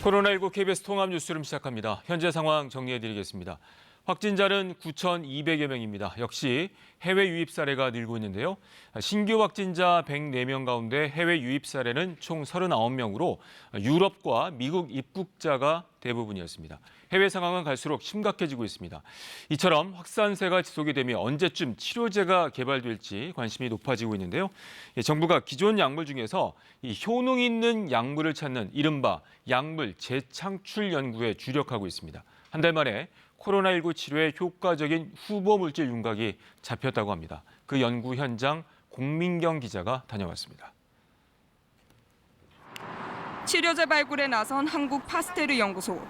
코로나19 KBS 통합 뉴스룸 시작합니다. 현재 상황 정리해드리겠습니다. 확진자는 9,200여 명입니다. 역시 해외 유입 사례가 늘고 있는데요. 신규 확진자 104명 가운데 해외 유입 사례는 총 39명으로 유럽과 미국 입국자가 대부분이었습니다. 해외 상황은 갈수록 심각해지고 있습니다. 이처럼 확산세가 지속이 되면 언제쯤 치료제가 개발될지 관심이 높아지고 있는데요. 정부가 기존 약물 중에서 이 효능 있는 약물을 찾는 이른바 약물 재창출 연구에 주력하고 있습니다. 한 달 만에 코로나19 치료에 효과적인 후보 물질 윤곽이 잡혔다고 합니다. 그 연구 현장 공민경 기자가 다녀왔습니다. 치료제 발굴에 나선 한국 파스테르 연구소.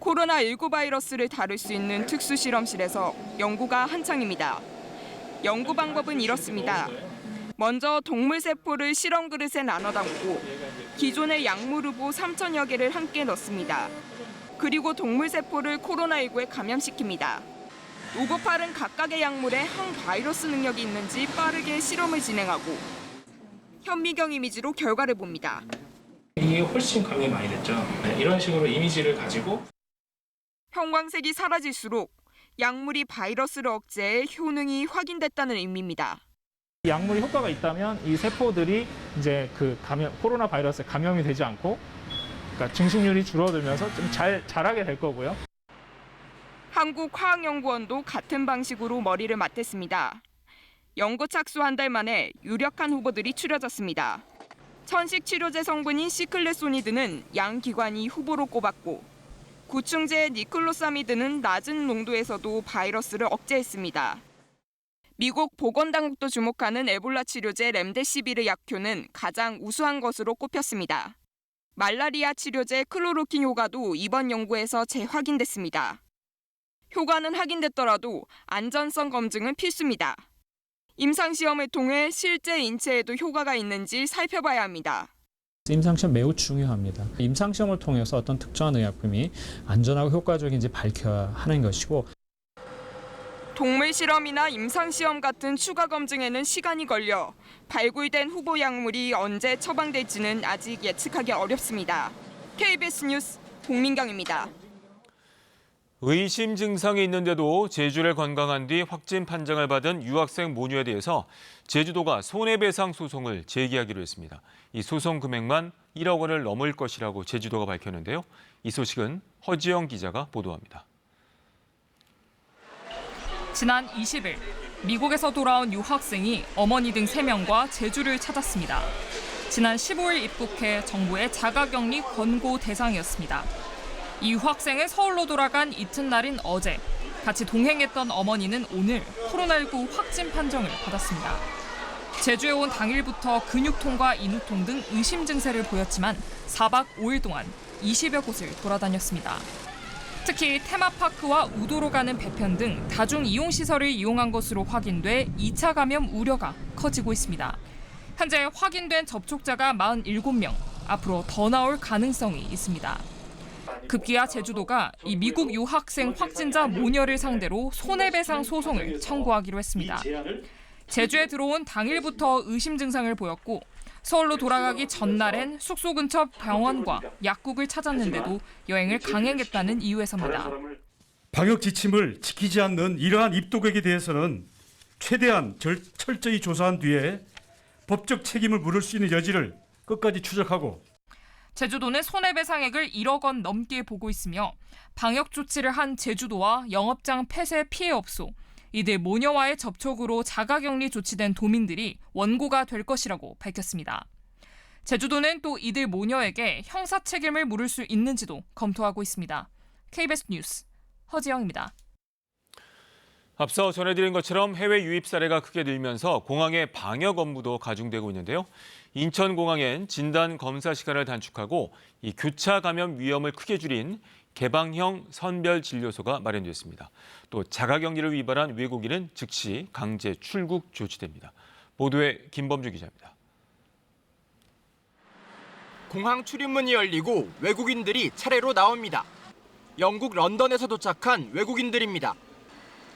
코로나19 바이러스를 다룰 수 있는 특수 실험실에서 연구가 한창입니다. 연구 방법은 이렇습니다. 먼저 동물 세포를 실험 그릇에 나눠 담고 기존의 약물 후보 3,000여 개를 함께 넣습니다. 그리고 동물 세포를 코로나19에 감염시킵니다. 오고팔은 각각의 약물에 항바이러스 능력이 있는지 빠르게 실험을 진행하고 현미경 이미지로 결과를 봅니다. 이게 훨씬 감염이 많이 됐죠. 이런 식으로 이미지를 가지고 형광색이 사라질수록 약물이 바이러스를 억제해 효능이 확인됐다는 의미입니다. 약물이 효과가 있다면 이 세포들이 이제 코로나 바이러스에 감염이 되지 않고 그러니까 증식률이 줄어들면서 좀 자라게 될 거고요. 한국화학연구원도 같은 방식으로 머리를 맞댔습니다. 연구 착수 한 달 만에 유력한 후보들이 추려졌습니다. 천식 치료제 성분인 시클레소니드는 양 기관이 후보로 꼽았고 구충제 니클로사미드는 낮은 농도에서도 바이러스를 억제했습니다. 미국 보건당국도 주목하는 에볼라 치료제 렘데시비르 약효는 가장 우수한 것으로 꼽혔습니다. 말라리아 치료제 클로로킨 효과도 이번 연구에서 재확인됐습니다. 효과는 확인됐더라도 안전성 검증은 필수입니다. 임상시험을 통해 실제 인체에도 효과가 있는지 살펴봐야 합니다. 임상시험 매우 중요합니다. 임상시험을 통해서 어떤 특정한 의약품이 안전하고 효과적인지 밝혀야 하는 것이고 동물 실험이나 임상시험 같은 추가 검증에는 시간이 걸려 발굴된 후보 약물이 언제 처방될지는 아직 예측하기 어렵습니다. KBS 뉴스 공민경입니다. 의심 증상이 있는데도 제주를 관광한 뒤 확진 판정을 받은 유학생 모녀에 대해서 제주도가 손해배상 소송을 제기하기로 했습니다. 이 소송 금액만 1억 원을 넘을 것이라고 제주도가 밝혔는데요. 이 소식은 허지영 기자가 보도합니다. 지난 20일 미국에서 돌아온 유학생이 어머니 등 3명과 제주를 찾았습니다. 지난 15일 입국해 정부의 자가격리 권고 대상이었습니다. 이 유학생은 서울로 돌아간 이튿날인 어제 같이 동행했던 어머니는 오늘 코로나19 확진 판정을 받았습니다. 제주에 온 당일부터 근육통과 인후통 등 의심 증세를 보였지만 4박 5일 동안 20여 곳을 돌아다녔습니다. 특히 테마파크와 우도로 가는 배편 등 다중 이용시설을 이용한 것으로 확인돼 2차 감염 우려가 커지고 있습니다. 현재 확인된 접촉자가 47명, 앞으로 더 나올 가능성이 있습니다. 급기야 제주도가 이 미국 유학생 확진자 모녀를 상대로 손해배상 소송을 청구하기로 했습니다. 제주에 들어온 당일부터 의심 증상을 보였고 서울로 돌아가기 전날엔 숙소 근처 병원과 약국을 찾았는데도 여행을 강행했다는 이유에서입니다. 방역 지침을 지키지 않는 이러한 입국객에 대해서는 최대한 철저히 조사한 뒤에 법적 책임을 물을 수 있는 여지를 끝까지 추적하고 제주도는 손해배상액을 1억 원 넘게 보고 있으며 방역 조치를 한 제주도와 영업장 폐쇄 피해업소, 이들 모녀와의 접촉으로 자가격리 조치된 도민들이 원고가 될 것이라고 밝혔습니다. 제주도는 또 이들 모녀에게 형사 책임을 물을 수 있는지도 검토하고 있습니다. KBS 뉴스 허지영입니다. 앞서 전해드린 것처럼 해외 유입 사례가 크게 늘면서 공항의 방역 업무도 가중되고 있는데요. 인천공항엔 진단 검사 시간을 단축하고 이 교차 감염 위험을 크게 줄인 개방형 선별 진료소가 마련됐습니다. 또 자가격리를 위반한 외국인은 즉시 강제 출국 조치됩니다. 보도에 김범주 기자입니다. 공항 출입문이 열리고 외국인들이 차례로 나옵니다. 영국 런던에서 도착한 외국인들입니다.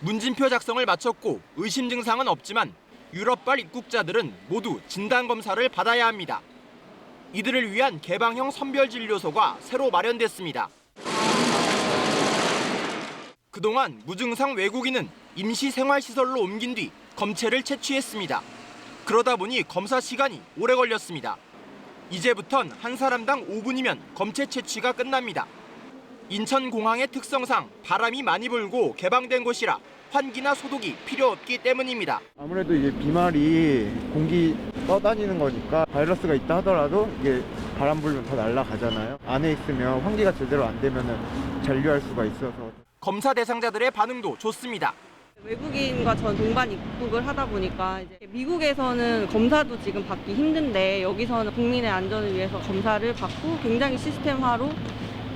문진표 작성을 마쳤고 의심 증상은 없지만 유럽발 입국자들은 모두 진단검사를 받아야 합니다. 이들을 위한 개방형 선별진료소가 새로 마련됐습니다. 그동안 무증상 외국인은 임시생활시설로 옮긴 뒤 검체를 채취했습니다. 그러다 보니 검사 시간이 오래 걸렸습니다. 이제부턴 한 사람당 5분이면 검체 채취가 끝납니다. 인천공항의 특성상 바람이 많이 불고 개방된 곳이라 환기나 소독이 필요 없기 때문입니다. 아무래도 이제 비말이 공기 떠다니는 거니까 바이러스가 있다 하더라도 이게 바람 불면 다 날아가잖아요. 안에 있으면 환기가 제대로 안 되면 잔류할 수가 있어서. 검사 대상자들의 반응도 좋습니다. 외국인과 전 동반 입국을 하다 보니까 이제 미국에서는 검사도 지금 받기 힘든데 여기서는 국민의 안전을 위해서 검사를 받고 굉장히 시스템화로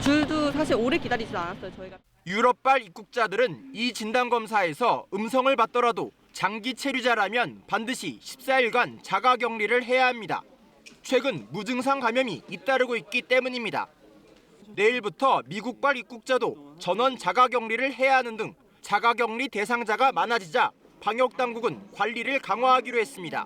줄도 사실 오래 기다리지 않았어요, 저희가. 유럽발 입국자들은 이 진단검사에서 음성을 받더라도 장기 체류자라면 반드시 14일간 자가격리를 해야 합니다. 최근 무증상 감염이 잇따르고 있기 때문입니다. 내일부터 미국발 입국자도 전원 자가격리를 해야 하는 등 자가격리 대상자가 많아지자 방역당국은 관리를 강화하기로 했습니다.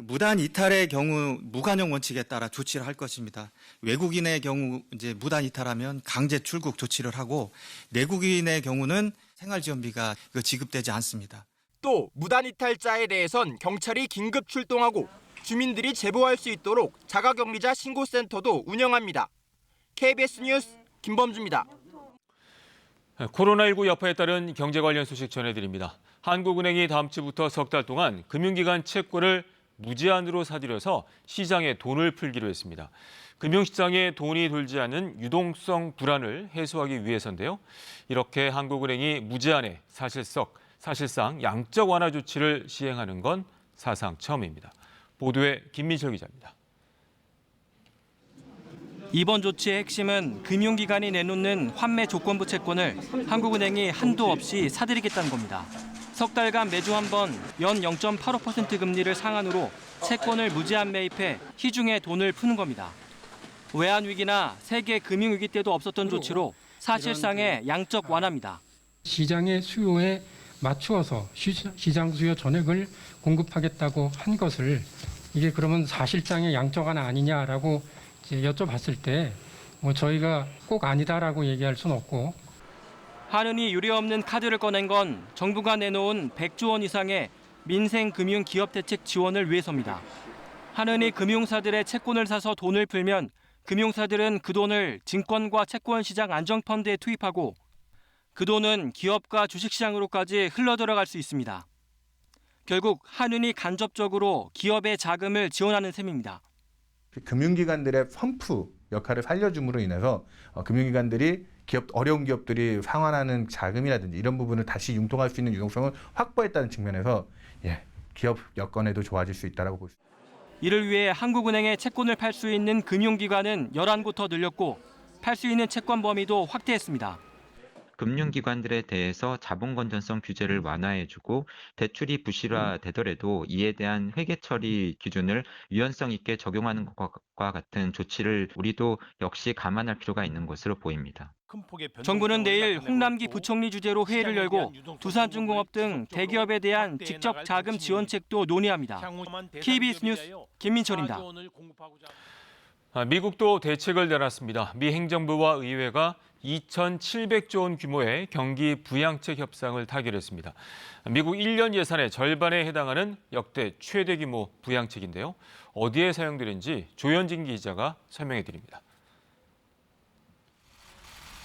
무단 이탈의 경우 무관용 원칙에 따라 조치를 할 것입니다. 외국인의 경우 이제 무단 이탈하면 강제 출국 조치를 하고 내국인의 경우는 생활지원비가 지급되지 않습니다. 또 무단 이탈자에 대해선 경찰이 긴급 출동하고 주민들이 제보할 수 있도록 자가격리자 신고센터도 운영합니다. KBS 뉴스 김범주입니다. 코로나19 여파에 따른 경제 관련 소식 전해드립니다. 한국은행이 다음 주부터 석 달 동안 금융기관 채권을 무제한으로 사들여서 시장에 돈을 풀기로 했습니다. 금융시장에 돈이 돌지 않는 유동성 불안을 해소하기 위해서인데요. 이렇게 한국은행이 무제한의 사실상 양적 완화 조치를 시행하는 건 사상 처음입니다. 보도에 김민철 기자입니다. 이번 조치의 핵심은 금융기관이 내놓는 환매 조건부 채권을 한국은행이 한도 없이 사들이겠다는 겁니다. 석 달간 매주 한 번 연 0.85% 금리를 상한으로 채권을 무제한 매입해 시중에 돈을 푸는 겁니다. 외환위기나 세계 금융위기 때도 없었던 조치로 사실상의 양적 완화입니다. 시장의 수요에 맞추어서 시장 수요 전액을 공급하겠다고 한 것을 이게 그러면 사실상의 양적 완화 아니냐라고 여쭤봤을 때 저희가 꼭 아니다라고 얘기할 수는 없고. 한은이 유례없는 카드를 꺼낸 건 정부가 내놓은 100조 원 이상의 민생금융기업대책 지원을 위해서입니다. 한은이 금융사들의 채권을 사서 돈을 풀면 금융사들은 그 돈을 증권과 채권 시장 안정펀드에 투입하고 그 돈은 기업과 주식시장으로까지 흘러들어갈 수 있습니다. 결국 한은이 간접적으로 기업의 자금을 지원하는 셈입니다. 금융기관들의 펌프 역할을 살려줌으로 인해서 금융기관들이 어려운 기업들이 상환하는 자금이라든지 이런 부분을 다시 융통할 수 있는 유동성을 확보했다는 측면에서 기업 여건에도 좋아질 수 있다고 볼 수 있습니다. 이를 위해 한국은행에 채권을 팔 수 있는 금융기관은 11곳 더 늘렸고 팔 수 있는 채권 범위도 확대했습니다. 금융기관들에 대해서 자본 건전성 규제를 완화해주고 대출이 부실화되더라도 이에 대한 회계 처리 기준을 유연성 있게 적용하는 것과 같은 조치를 우리도 역시 감안할 필요가 있는 것으로 보입니다. 정부는 내일 홍남기 부총리 주재로 회의를 열고 두산중공업 등 대기업에 대한 직접 자금 지원책도 논의합니다. KBS 뉴스 김민철입니다. 미국도 대책을 내놨습니다. 미 행정부와 의회가 2,700조 원 규모의 경기 부양책 협상을 타결했습니다. 미국 1년 예산의 절반에 해당하는 역대 최대 규모 부양책인데요. 어디에 사용되는지 조현진 기자가 설명해 드립니다.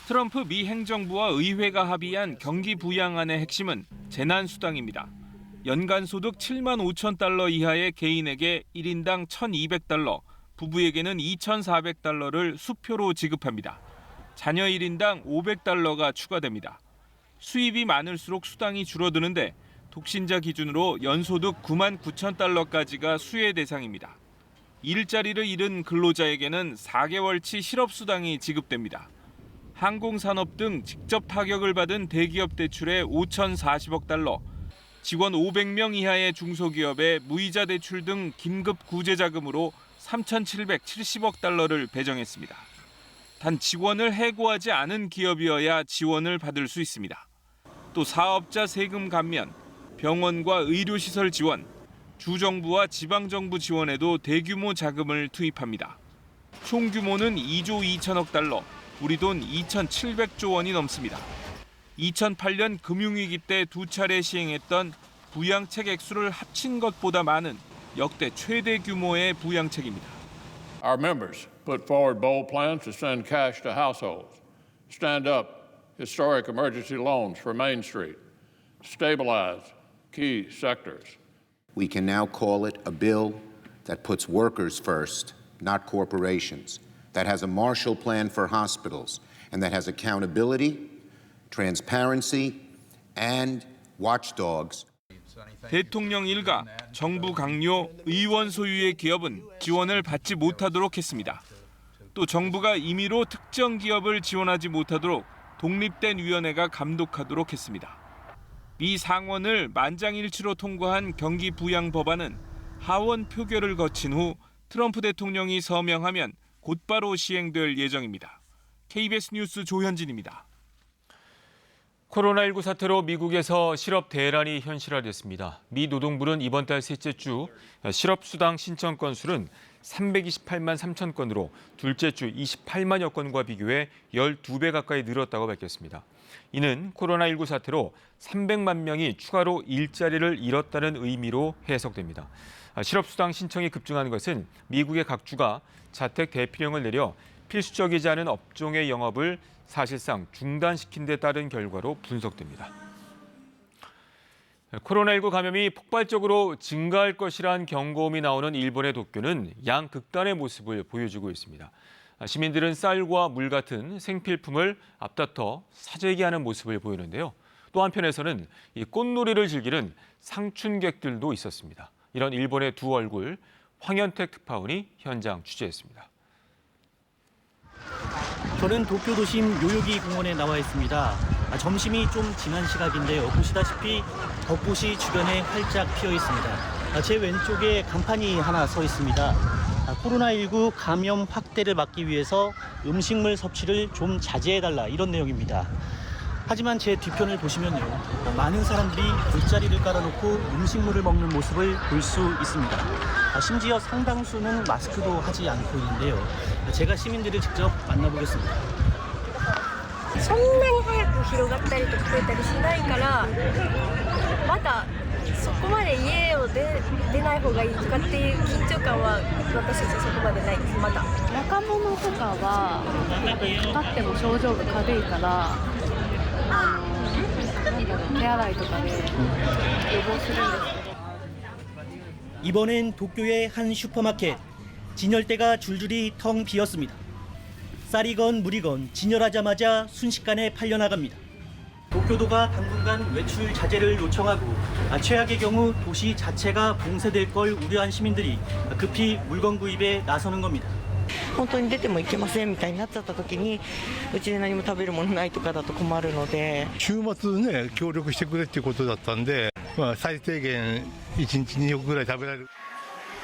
트럼프 미 행정부와 의회가 합의한 경기 부양안의 핵심은 재난수당입니다. 연간 소득 7만 5천 달러 이하의 개인에게 1인당 1,200달러, 부부에게는 2,400달러를 수표로 지급합니다. 자녀 1인당 500달러가 추가됩니다. 수입이 많을수록 수당이 줄어드는데 독신자 기준으로 연소득 9만 9천 달러까지가 수혜 대상입니다. 일자리를 잃은 근로자에게는 4개월치 실업수당이 지급됩니다. 항공산업 등 직접 타격을 받은 대기업 대출에 5,040억 달러, 직원 500명 이하의 중소기업에 무이자 대출 등 긴급 구제자금으로 3,770억 달러를 배정했습니다. 단 직원을 해고하지 않은 기업이어야 지원을 받을 수 있습니다. 또 사업자 세금 감면, 병원과 의료시설 지원, 주정부와 지방정부 지원에도 대규모 자금을 투입합니다. 총 규모는 2조 2천억 달러, 우리 돈 2,700조 원이 넘습니다. 2008년 금융위기 때 두 차례 시행했던 부양책 액수를 합친 것보다 많은 역대 최대 규모의 부양책입니다. Our members put forward bold plans to send cash to households, stand up historic emergency loans for Main Street, stabilize key sectors. We can now call it a bill that puts workers first, not corporations, that has a Marshall Plan for hospitals, and that has accountability, transparency, and watchdogs. 대통령 일가, 정부 강요, 의원 소유의 기업은 지원을 받지 못하도록 했습니다. 또 정부가 임의로 특정 기업을 지원하지 못하도록 독립된 위원회가 감독하도록 했습니다. 미 상원을 만장일치로 통과한 경기 부양 법안은 하원 표결을 거친 후 트럼프 대통령이 서명하면 곧바로 시행될 예정입니다. KBS 뉴스 조현진입니다. 코로나19 사태로 미국에서 실업 대란이 현실화됐습니다. 미 노동부는 이번 달 셋째 주 실업수당 신청 건수는 328만 3천 건으로 둘째 주 28만여 건과 비교해 12배 가까이 늘었다고 밝혔습니다. 이는 코로나19 사태로 300만 명이 추가로 일자리를 잃었다는 의미로 해석됩니다. 실업수당 신청이 급증한 것은 미국의 각 주가 자택 대피령을 내려 필수적이지 않은 업종의 영업을 사실상 중단시킨 데 따른 결과로 분석됩니다. 코로나19 감염이 폭발적으로 증가할 것이란 경고음이 나오는 일본의 도쿄는 양극단의 모습을 보여주고 있습니다. 시민들은 쌀과 물 같은 생필품을 앞다퉈 사재기하는 모습을 보이는데요. 또 한편에서는 이 꽃놀이를 즐기는 상춘객들도 있었습니다. 이런 일본의 두 얼굴, 황현택 특파원이 현장 취재했습니다. 저는 도쿄 도심 요요기 공원에 나와 있습니다. 점심이 좀 지난 시각인데요. 보시다시피 벚꽃이 주변에 활짝 피어 있습니다. 제 왼쪽에 간판이 하나 서 있습니다. 코로나19 감염 확대를 막기 위해서 음식물 섭취를 좀 자제해달라, 이런 내용입니다. 하지만 제 뒤편을 보시면요, 많은 사람들이 돗자리를 깔아놓고 음식물을 먹는 모습을 볼 수 있습니다. 심지어 상당수는 마스크도 하지 않고 있는데요. 제가 시민들을 직접 만나보겠습니다. そんなに早く広がったりとか増えたりしないからまだそこまで家を出ない方がいいとかっていう緊張感は私たちそこまでないです。まだ若者とかはかかっても症状が軽いから手洗いとかで予防するんです。 이번엔 도쿄의 한 슈퍼마켓. 진열대가 줄줄이 텅 비었습니다. 쌀이건 물이건 진열하자마자 순식간에 팔려나갑니다. 도쿄도가 당분간 외출 자제를 요청하고 최악의 경우 도시 자체가 봉쇄될 걸 우려한 시민들이 급히 물건 구입에 나서는 겁니다. 本当に出てもいけませんみたいになっちゃった時にうちで何も食べるものないとかだと困るので週末ね協力してくれっていうことだったんで、最低限1日2食ぐらい食べられる.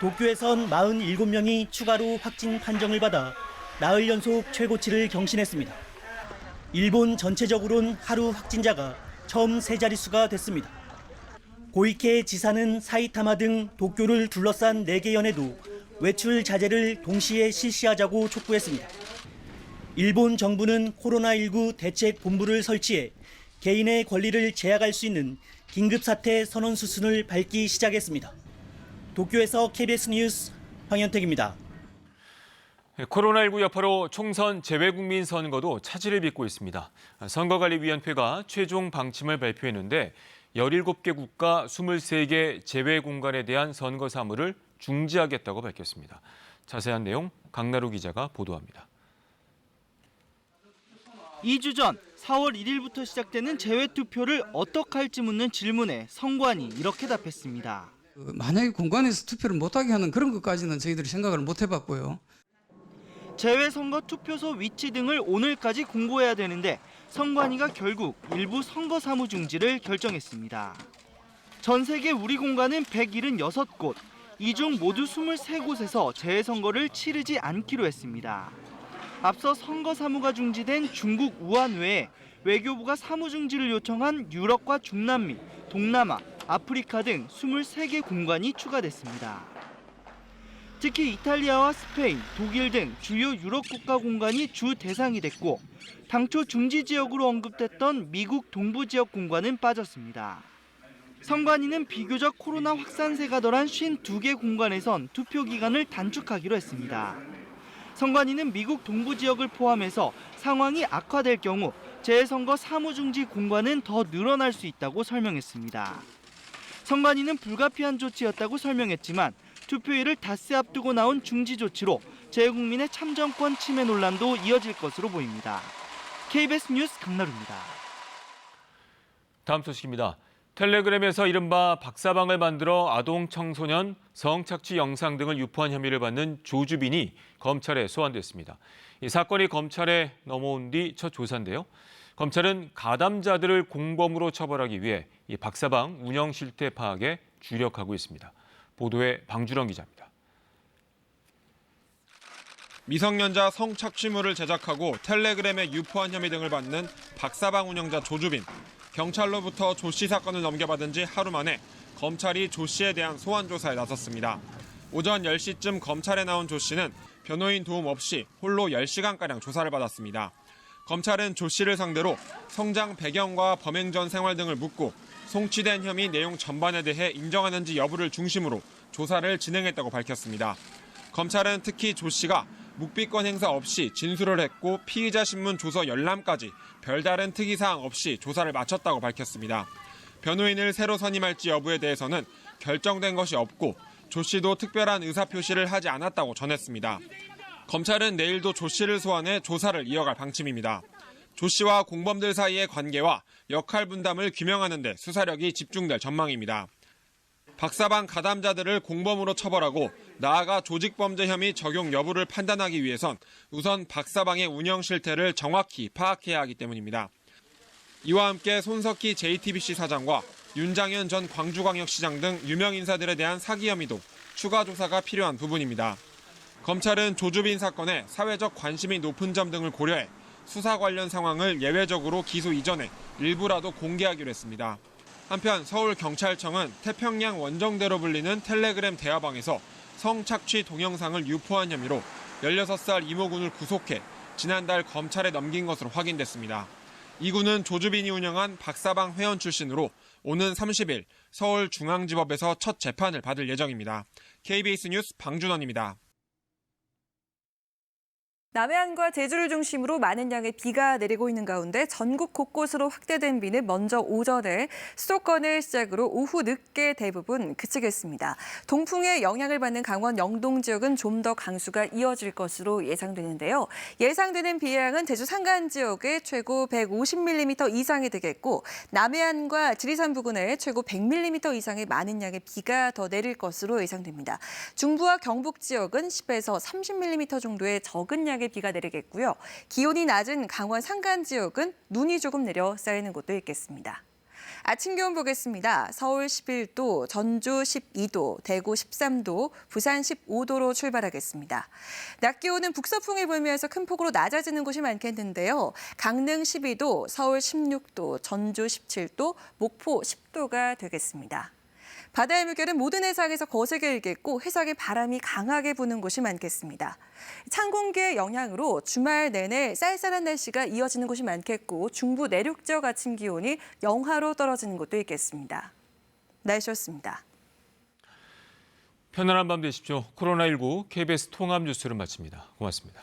도쿄에선 47명이 추가로 확진 판정을 받아 나흘 연속 최고치를 경신했습니다. 일본 전체적으로는 하루 확진자가 처음 세 자릿수가 됐습니다. 고이케 지사는 사이타마 등 도쿄를 둘러싼 4개 연에도 외출 자제를 동시에 실시하자고 촉구했습니다. 일본 정부는 코로나19 대책 본부를 설치해 개인의 권리를 제약할 수 있는 긴급사태 선언 수순을 밟기 시작했습니다. 도쿄에서 KBS 뉴스 황현택입니다. 코로나19 여파로 총선 재외국민 선거도 차질을 빚고 있습니다. 선거관리위원회가 최종 방침을 발표했는데 17개 국가 23개 재외 공간에 대한 선거 사무를 중지하겠다고 밝혔습니다. 자세한 내용 강나루 기자가 보도합니다. 2주 전 4월 1일부터 시작되는 재외투표를 어떻게 할지 묻는 질문에 선관위 이렇게 답했습니다. 만약에 공간에서 투표를 못하게 하는 그런 것까지는 저희들이 생각을 못 해봤고요. 재외선거 투표소 위치 등을 오늘까지 공고해야 되는데 선관위가 결국 일부 선거 사무 중지를 결정했습니다. 전 세계 우리 공간은 176곳, 이 중 모두 23곳에서 재외선거를 치르지 않기로 했습니다. 앞서 선거 사무가 중지된 중국 우한 외에 외교부가 사무 중지를 요청한 유럽과 중남미, 동남아, 아프리카 등 23개 공간이 추가됐습니다. 특히 이탈리아와 스페인, 독일 등 주요 유럽 국가 공간이 주 대상이 됐고 당초 중지 지역으로 언급됐던 미국 동부 지역 공간은 빠졌습니다. 선관위는 비교적 코로나 확산세가 덜한 52개 공간에선 투표 기간을 단축하기로 했습니다. 선관위는 미국 동부 지역을 포함해서 상황이 악화될 경우 재선거 사무중지 공간은 더 늘어날 수 있다고 설명했습니다. 선관위는 불가피한 조치였다고 설명했지만 투표일을 닷새 앞두고 나온 중지 조치로 재국민의 참정권 침해 논란도 이어질 것으로 보입니다. KBS 뉴스 강나루입니다. 다음 소식입니다. 텔레그램에서 이른바 박사방을 만들어 아동 청소년 성착취 영상 등을 유포한 혐의를 받는 조주빈이 검찰에 소환됐습니다. 이 사건이 검찰에 넘어온 뒤 첫 조사인데요. 검찰은 가담자들을 공범으로 처벌하기 위해 이 박사방 운영 실태 파악에 주력하고 있습니다. 보도에 방주령 기자입니다. 미성년자 성착취물을 제작하고 텔레그램에 유포한 혐의 등을 받는 박사방 운영자 조주빈. 경찰로부터 조 씨 사건을 넘겨받은 지 하루 만에 검찰이 조 씨에 대한 소환 조사에 나섰습니다. 오전 10시쯤 검찰에 나온 조 씨는 변호인 도움 없이 홀로 10시간가량 조사를 받았습니다. 검찰은 조 씨를 상대로 성장 배경과 범행 전 생활 등을 묻고 송치된 혐의 내용 전반에 대해 인정하는지 여부를 중심으로 조사를 진행했다고 밝혔습니다. 검찰은 특히 조 씨가 묵비권 행사 없이 진술을 했고 피의자 신문 조서 열람까지 별다른 특이사항 없이 조사를 마쳤다고 밝혔습니다. 변호인을 새로 선임할지 여부에 대해서는 결정된 것이 없고 조 씨도 특별한 의사표시를 하지 않았다고 전했습니다. 검찰은 내일도 조 씨를 소환해 조사를 이어갈 방침입니다. 조 씨와 공범들 사이의 관계와 역할 분담을 규명하는 데 수사력이 집중될 전망입니다. 박사방 가담자들을 공범으로 처벌하고 나아가 조직범죄 혐의 적용 여부를 판단하기 위해선 우선 박사방의 운영 실태를 정확히 파악해야 하기 때문입니다. 이와 함께 손석희 JTBC 사장과 윤장현 전 광주광역시장 등 유명 인사들에 대한 사기 혐의도 추가 조사가 필요한 부분입니다. 검찰은 조주빈 사건에 사회적 관심이 높은 점 등을 고려해 수사 관련 상황을 예외적으로 기소 이전에 일부라도 공개하기로 했습니다. 한편 서울경찰청은 태평양 원정대로 불리는 텔레그램 대화방에서 성착취 동영상을 유포한 혐의로 16살 이모군을 구속해 지난달 검찰에 넘긴 것으로 확인됐습니다. 이 군은 조주빈이 운영한 박사방 회원 출신으로 오는 30일 서울중앙지법에서 첫 재판을 받을 예정입니다. KBS 뉴스 방준원입니다. 남해안과 제주를 중심으로 많은 양의 비가 내리고 있는 가운데 전국 곳곳으로 확대된 비는 먼저 오전에 수도권을 시작으로 오후 늦게 대부분 그치겠습니다. 동풍의 영향을 받는 강원 영동 지역은 좀 더 강수가 이어질 것으로 예상되는데요. 예상되는 비양은 제주 산간 지역에 최고 150mm 이상이 되겠고 남해안과 지리산 부근에 최고 100mm 이상의 많은 양의 비가 더 내릴 것으로 예상됩니다. 중부와 경북 지역은 10에서 30mm 정도의 적은 양의 비가 내리겠고요. 기온이 낮은 강원 산간 지역은 눈이 조금 내려 쌓이는 곳도 있겠습니다. 아침 기온 보겠습니다. 서울 11도, 전주 12도, 대구 13도, 부산 15도로 출발하겠습니다. 낮 기온은 북서풍이 불면서 큰 폭으로 낮아지는 곳이 많겠는데요. 강릉 12도, 서울 16도, 전주 17도, 목포 10도가 되겠습니다. 바다의 물결은 모든 해상에서 거세게 일겠고 해상에 바람이 강하게 부는 곳이 많겠습니다. 찬 공기의 영향으로 주말 내내 쌀쌀한 날씨가 이어지는 곳이 많겠고 중부 내륙 지역 아침 기온이 영하로 떨어지는 곳도 있겠습니다. 날씨였습니다. 편안한 밤 되십시오. 코로나19 KBS 통합 뉴스를 마칩니다. 고맙습니다.